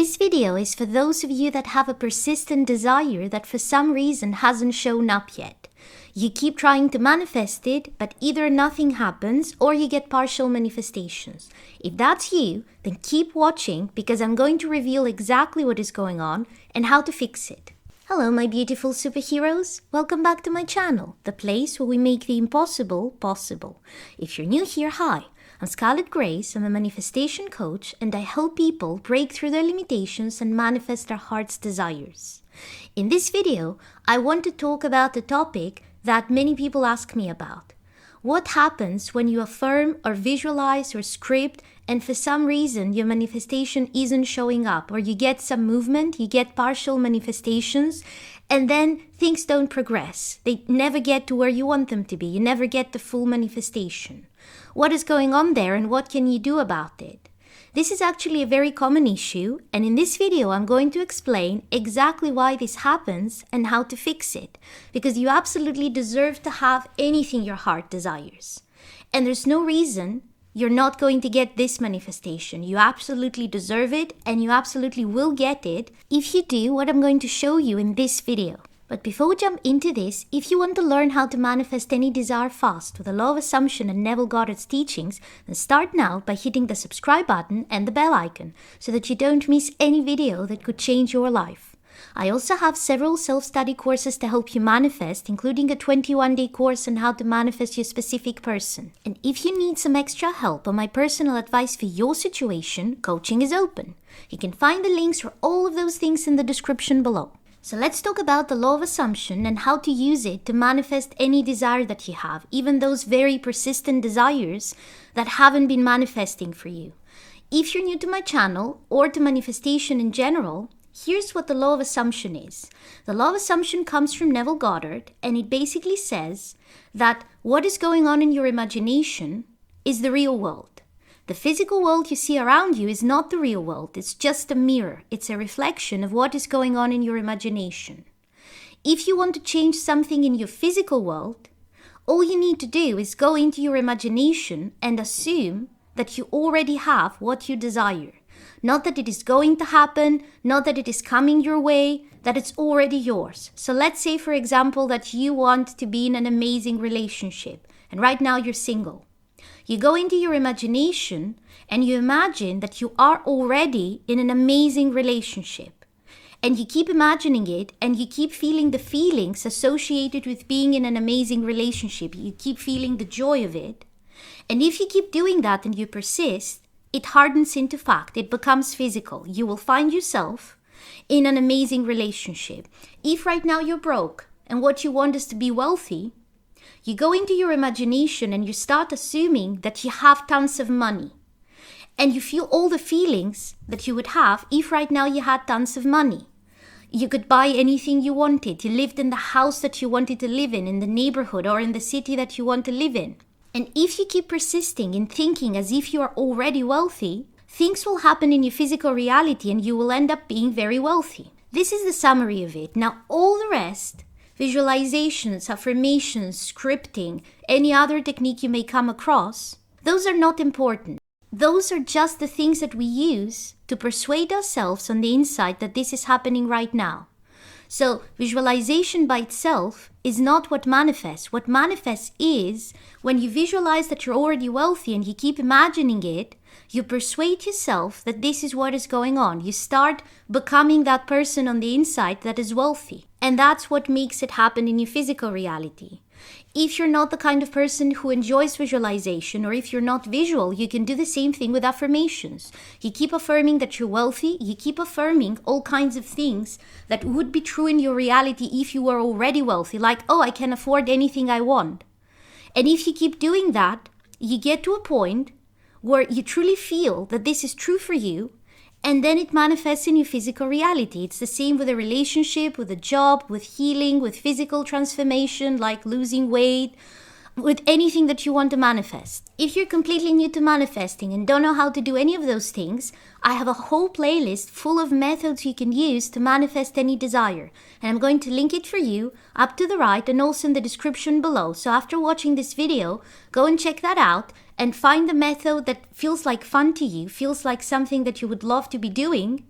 This video is for those of you that have a persistent desire that for some reason hasn't shown up yet. You keep trying to manifest it, but either nothing happens or you get partial manifestations. If that's you, then keep watching because I'm going to reveal exactly what is going on and how to fix it. Hello my beautiful superheroes, welcome back to my channel, the place where we make the impossible possible. If you're new here, hi, I'm Scarlett Grace, I'm a manifestation coach and I help people break through their limitations and manifest their heart's desires. In this video, I want to talk about a topic that many people ask me about. What happens when you affirm or visualize or script and for some reason your manifestation isn't showing up, or you get some movement, you get partial manifestations, and then things don't progress. They never get to where you want them to be. You never get the full manifestation. What is going on there and what can you do about it? This is actually a very common issue, and in this video I'm going to explain exactly why this happens and how to fix it, because you absolutely deserve to have anything your heart desires. And there's no reason you're not going to get this manifestation. You absolutely deserve it, and you absolutely will get it if you do what I'm going to show you in this video. But before we jump into this, if you want to learn how to manifest any desire fast with the law of assumption and Neville Goddard's teachings, then start now by hitting the subscribe button and the bell icon so that you don't miss any video that could change your life. I also have several self-study courses to help you manifest, including a 21-day course on how to manifest your specific person. And if you need some extra help or my personal advice for your situation, coaching is open. You can find the links for all of those things in the description below. So let's talk about the law of assumption and how to use it to manifest any desire that you have, even those very persistent desires that haven't been manifesting for you. If you're new to my channel or to manifestation in general, here's what the law of assumption is. The law of assumption comes from Neville Goddard, and it basically says that what is going on in your imagination is the real world. The physical world you see around you is not the real world. It's just a mirror. It's a reflection of what is going on in your imagination. If you want to change something in your physical world, all you need to do is go into your imagination and assume that you already have what you desire. Not that it is going to happen, not that it is coming your way, that it's already yours. So let's say, for example, that you want to be in an amazing relationship, and right now you're single. You go into your imagination and you imagine that you are already in an amazing relationship. And you keep imagining it and you keep feeling the feelings associated with being in an amazing relationship. You keep feeling the joy of it. And if you keep doing that and you persist, it hardens into fact. It becomes physical. You will find yourself in an amazing relationship. If right now you're broke and what you want is to be wealthy, you go into your imagination and you start assuming that you have tons of money. And you feel all the feelings that you would have if right now you had tons of money. You could buy anything you wanted. You lived in the house that you wanted to live in the neighborhood or in the city that you want to live in. And if you keep persisting in thinking as if you are already wealthy, things will happen in your physical reality and you will end up being very wealthy. This is the summary of it. Now all the rest, visualizations, affirmations, scripting, any other technique you may come across, those are not important. Those are just the things that we use to persuade ourselves on the inside that this is happening right now. So visualization by itself is not what manifests. What manifests is when you visualize that you're already wealthy and you keep imagining it, you persuade yourself that this is what is going on. You start becoming that person on the inside that is wealthy. And that's what makes it happen in your physical reality. If you're not the kind of person who enjoys visualization, or if you're not visual, you can do the same thing with affirmations. You keep affirming that you're wealthy. You keep affirming all kinds of things that would be true in your reality if you were already wealthy. Like, oh, I can afford anything I want. And if you keep doing that, you get to a point where you truly feel that this is true for you, and then it manifests in your physical reality. It's the same with a relationship, with a job, with healing, with physical transformation, like losing weight, with anything that you want to manifest. If you're completely new to manifesting and don't know how to do any of those things, I have a whole playlist full of methods you can use to manifest any desire. And I'm going to link it for you up to the right and also in the description below. So after watching this video, go and check that out and find the method that feels like fun to you, feels like something that you would love to be doing,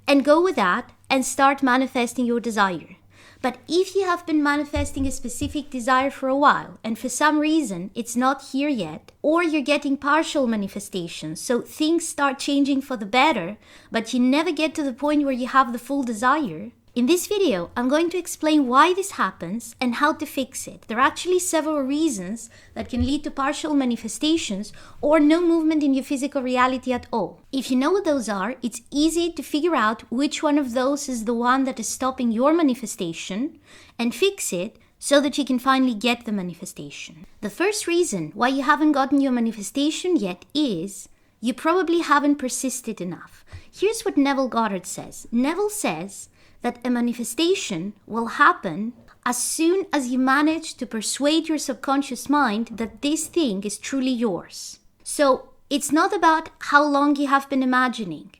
and go with that and start manifesting your desire. But if you have been manifesting a specific desire for a while and for some reason it's not here yet, or you're getting partial manifestations, so things start changing for the better, but you never get to the point where you have the full desire, in this video, I'm going to explain why this happens and how to fix it. There are actually several reasons that can lead to partial manifestations or no movement in your physical reality at all. If you know what those are, it's easy to figure out which one of those is the one that is stopping your manifestation and fix it so that you can finally get the manifestation. The first reason why you haven't gotten your manifestation yet is you probably haven't persisted enough. Here's what Neville Goddard says. Neville says that a manifestation will happen as soon as you manage to persuade your subconscious mind that this thing is truly yours. So it's not about how long you have been imagining.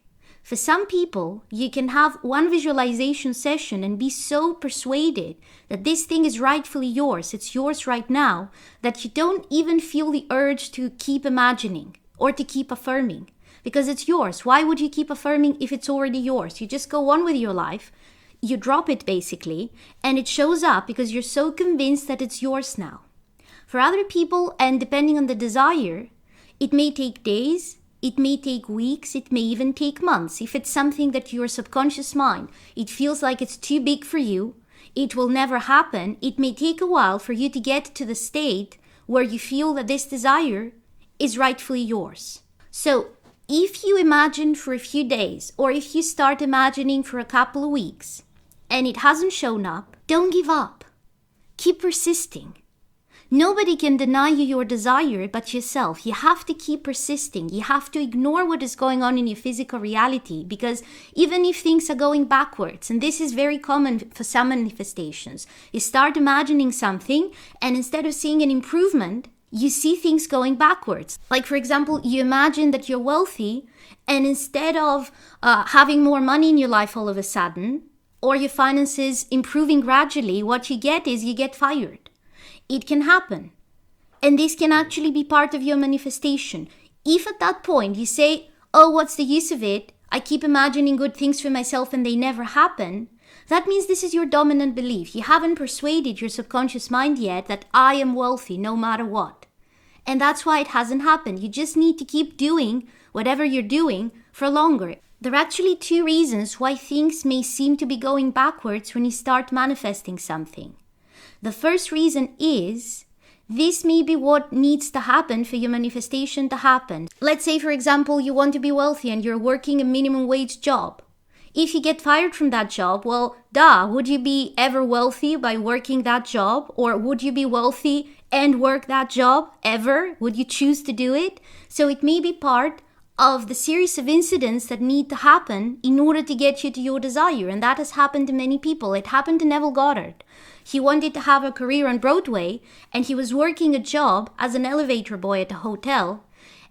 For some people, you can have one visualization session and be so persuaded that this thing is rightfully yours, it's yours right now, that you don't even feel the urge to keep imagining or to keep affirming. Because it's yours. Why would you keep affirming if it's already yours? You just go on with your life. You drop it basically, and it shows up because you're so convinced that it's yours now. For other people, and depending on the desire, it may take days, it may take weeks, it may even take months. If it's something that your subconscious mind, it feels like it's too big for you, it will never happen, it may take a while for you to get to the state where you feel that this desire is rightfully yours. So, if you imagine for a few days, or if you start imagining for a couple of weeks, and it hasn't shown up, don't give up. Keep persisting. Nobody can deny you your desire but yourself. You have to keep persisting. You have to ignore what is going on in your physical reality, because even if things are going backwards, and this is very common for some manifestations, you start imagining something, and instead of seeing an improvement, you see things going backwards. Like, for example, you imagine that you're wealthy, and instead of having more money in your life all of a sudden, or your finances improving gradually, what you get is you get fired. It can happen. And this can actually be part of your manifestation. If at that point you say, oh, what's the use of it? I keep imagining good things for myself and they never happen. That means this is your dominant belief. You haven't persuaded your subconscious mind yet that I am wealthy no matter what. And that's why it hasn't happened. You just need to keep doing whatever you're doing for longer. There are actually two reasons why things may seem to be going backwards when you start manifesting something. The first reason is this may be what needs to happen for your manifestation to happen. Let's say, for example, you want to be wealthy and you're working a minimum wage job. If you get fired from that job, well, would you be ever wealthy by working that job? Or would you be wealthy and work that job ever? Would you choose to do it? So it may be part of the series of incidents that need to happen in order to get you to your desire. And that has happened to many people. It happened to Neville Goddard. He wanted to have a career on Broadway, and he was working a job as an elevator boy at a hotel.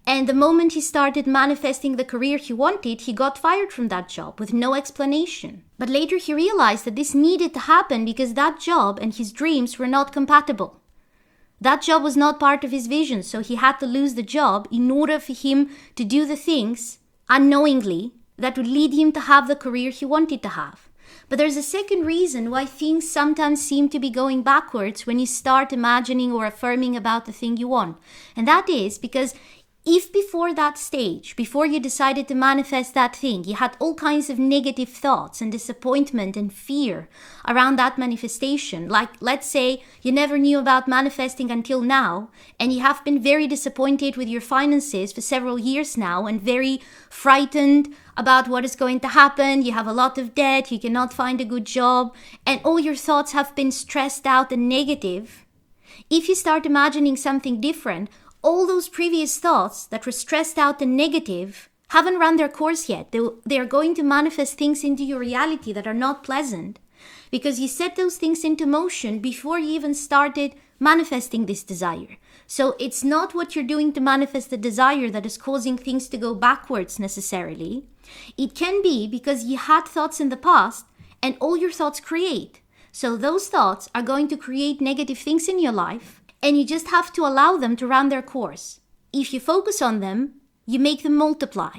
And the moment he started manifesting the career he wanted, he got fired from that job with no explanation. But later he realized that this needed to happen because that job and his dreams were not compatible. That job was not part of his vision, so he had to lose the job in order for him to do the things unknowingly that would lead him to have the career he wanted to have. But there's a second reason why things sometimes seem to be going backwards when you start imagining or affirming about the thing you want. And that is because if before that stage, before you decided to manifest that thing, you had all kinds of negative thoughts and disappointment and fear around that manifestation, like let's say you never knew about manifesting until now, and you have been very disappointed with your finances for several years now and very frightened about what is going to happen, you have a lot of debt, you cannot find a good job, and all your thoughts have been stressed out and negative. If you start imagining something different, all those previous thoughts that were stressed out and negative haven't run their course yet. They are going to manifest things into your reality that are not pleasant because you set those things into motion before you even started manifesting this desire. So it's not what you're doing to manifest the desire that is causing things to go backwards necessarily. It can be because you had thoughts in the past and all your thoughts create. So those thoughts are going to create negative things in your life. And you just have to allow them to run their course. If you focus on them, you make them multiply.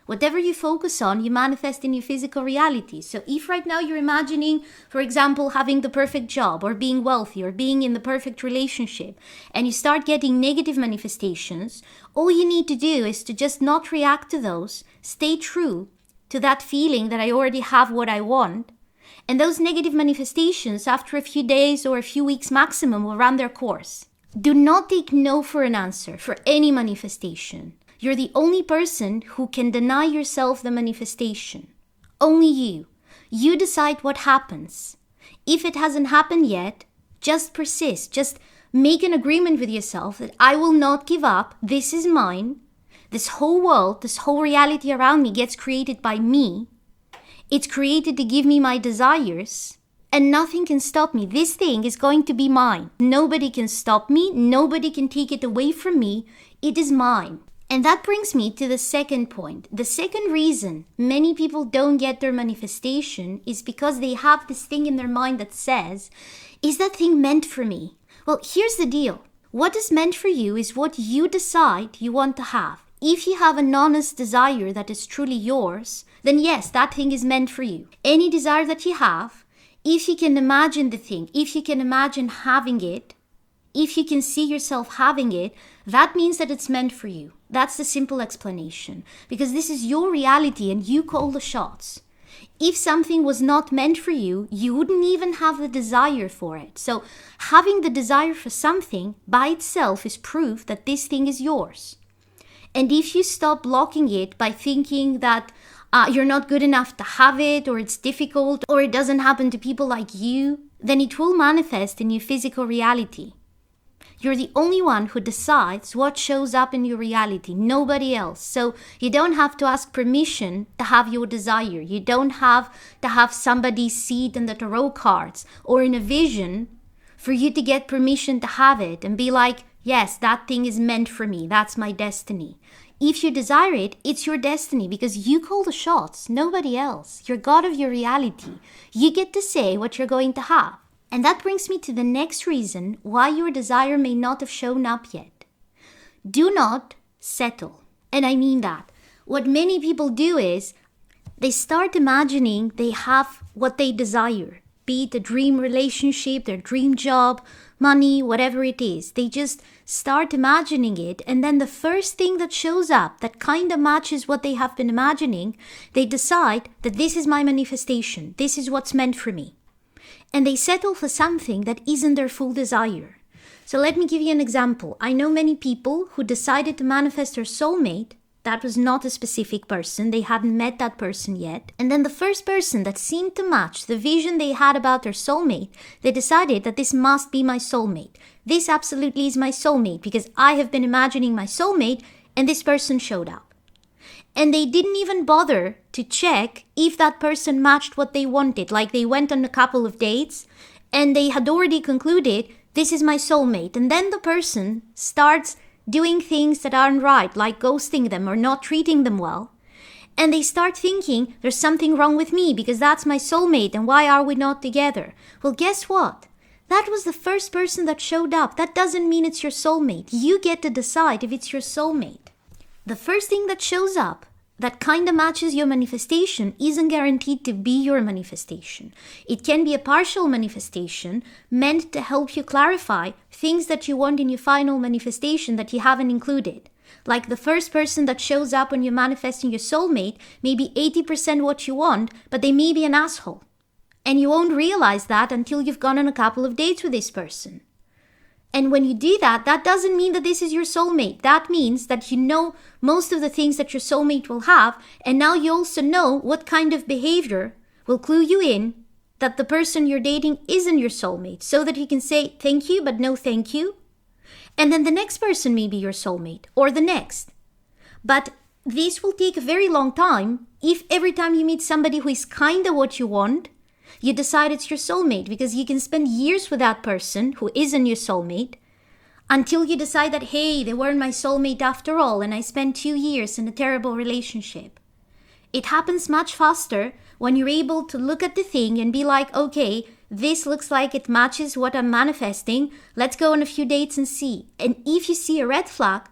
Whatever you focus on, you manifest in your physical reality. So if right now you're imagining, for example, having the perfect job or being wealthy or being in the perfect relationship, and you start getting negative manifestations, all you need to do is to just not react to those, stay true to that feeling that I already have what I want, and those negative manifestations after a few days or a few weeks maximum will run their course. Do not take no for an answer for any manifestation. You're the only person who can deny yourself the manifestation. Only you. You decide what happens. If it hasn't happened yet, just persist. Just make an agreement with yourself that I will not give up. This is mine. This whole world, this whole reality around me gets created by me. It's created to give me my desires. And nothing can stop me. This thing is going to be mine. Nobody can stop me. Nobody can take it away from me. It is mine. And that brings me to the second point. The second reason many people don't get their manifestation is because they have this thing in their mind that says, is that thing meant for me? Well, here's the deal. What is meant for you is what you decide you want to have. If you have an honest desire that is truly yours, then yes, that thing is meant for you. Any desire that you have, if you can imagine the thing, if you can imagine having it, if you can see yourself having it, that means that it's meant for you. That's the simple explanation. Because this is your reality and you call the shots. If something was not meant for you, you wouldn't even have the desire for it. So having the desire for something by itself is proof that this thing is yours. And if you stop blocking it by thinking that you're not good enough to have it, or it's difficult, or it doesn't happen to people like you, then it will manifest in your physical reality. You're the only one who decides what shows up in your reality, nobody else. So you don't have to ask permission to have your desire. You don't have to have somebody see it in the tarot cards or in a vision for you to get permission to have it and be like, yes, that thing is meant for me. That's my destiny. If you desire it, it's your destiny because you call the shots, nobody else. You're God of your reality. You get to say what you're going to have. And that brings me to the next reason why your desire may not have shown up yet. Do not settle. And I mean that. What many people do is they start imagining they have what they desire, be it a dream relationship, their dream job, money, whatever it is. They just start imagining it, and then the first thing that shows up that kind of matches what they have been imagining, they decide that this is my manifestation. This is what's meant for me. And they settle for something that isn't their full desire. So let me give you an example. I know many people who decided to manifest their soulmate. That was not a specific person. They hadn't met that person yet. And then the first person that seemed to match the vision they had about their soulmate, they decided that this must be my soulmate. This absolutely is my soulmate because I have been imagining my soulmate and this person showed up. And they didn't even bother to check if that person matched what they wanted. Like they went on a couple of dates and they had already concluded, this is my soulmate. And then the person starts doing things that aren't right, like ghosting them or not treating them well. And they start thinking, there's something wrong with me because that's my soulmate and why are we not together? Well, guess what? That was the first person that showed up. That doesn't mean it's your soulmate. You get to decide if it's your soulmate. The first thing that shows up that kind of matches your manifestation isn't guaranteed to be your manifestation. It can be a partial manifestation meant to help you clarify things that you want in your final manifestation that you haven't included. Like the first person that shows up when you're manifesting your soulmate may be 80% what you want, but they may be an asshole. And you won't realize that until you've gone on a couple of dates with this person. And when you do that, that doesn't mean that this is your soulmate. That means that you know most of the things that your soulmate will have, and now you also know what kind of behavior will clue you in that the person you're dating isn't your soulmate, so that you can say thank you, but no thank you. And then the next person may be your soulmate, or the next. But this will take a very long time if every time you meet somebody who is kind of what you want, you decide it's your soulmate, because you can spend years with that person who isn't your soulmate until you decide that, hey, they weren't my soulmate after all, and I spent 2 years in a terrible relationship. It happens much faster when you're able to look at the thing and be like, okay, this looks like it matches what I'm manifesting. Let's go on a few dates and see. And if you see a red flag,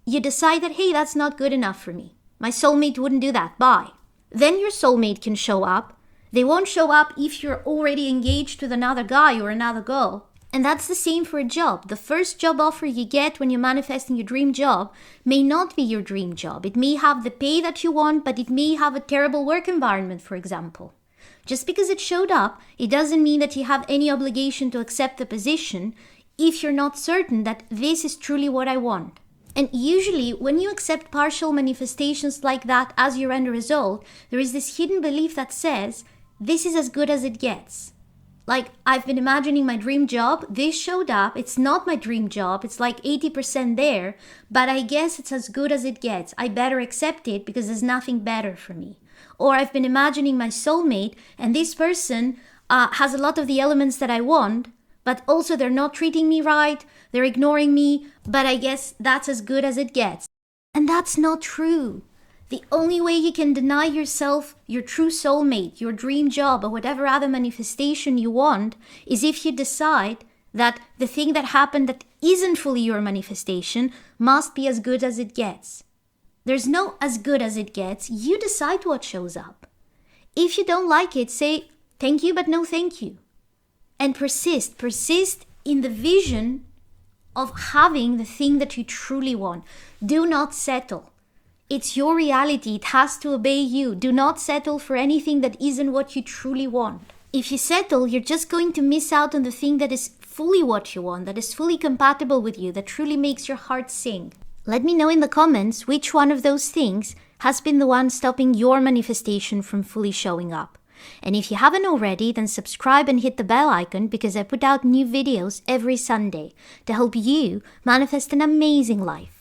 you decide that, hey, that's not good enough for me. My soulmate wouldn't do that. Bye. Then your soulmate can show up. They won't show up if you're already engaged with another guy or another girl. And that's the same for a job. The first job offer you get when you're manifesting your dream job may not be your dream job. It may have the pay that you want, but it may have a terrible work environment, for example. Just because it showed up, it doesn't mean that you have any obligation to accept the position if you're not certain that this is truly what I want. And usually, when you accept partial manifestations like that as your end result, there is this hidden belief that says, this is as good as it gets. Like, I've been imagining my dream job, this showed up, it's not my dream job, it's like 80% there, but I guess it's as good as it gets. I better accept it because there's nothing better for me. Or I've been imagining my soulmate, and this person has a lot of the elements that I want, but also they're not treating me right, they're ignoring me, but I guess that's as good as it gets. And that's not true. The only way you can deny yourself your true soulmate, your dream job, or whatever other manifestation you want is if you decide that the thing that happened that isn't fully your manifestation must be as good as it gets. There's no as good as it gets. You decide what shows up. If you don't like it, say, thank you, but no thank you. And persist. Persist in the vision of having the thing that you truly want. Do not settle. It's your reality. It has to obey you. Do not settle for anything that isn't what you truly want. If you settle, you're just going to miss out on the thing that is fully what you want, that is fully compatible with you, that truly makes your heart sing. Let me know in the comments which one of those things has been the one stopping your manifestation from fully showing up. And if you haven't already, then subscribe and hit the bell icon because I put out new videos every Sunday to help you manifest an amazing life.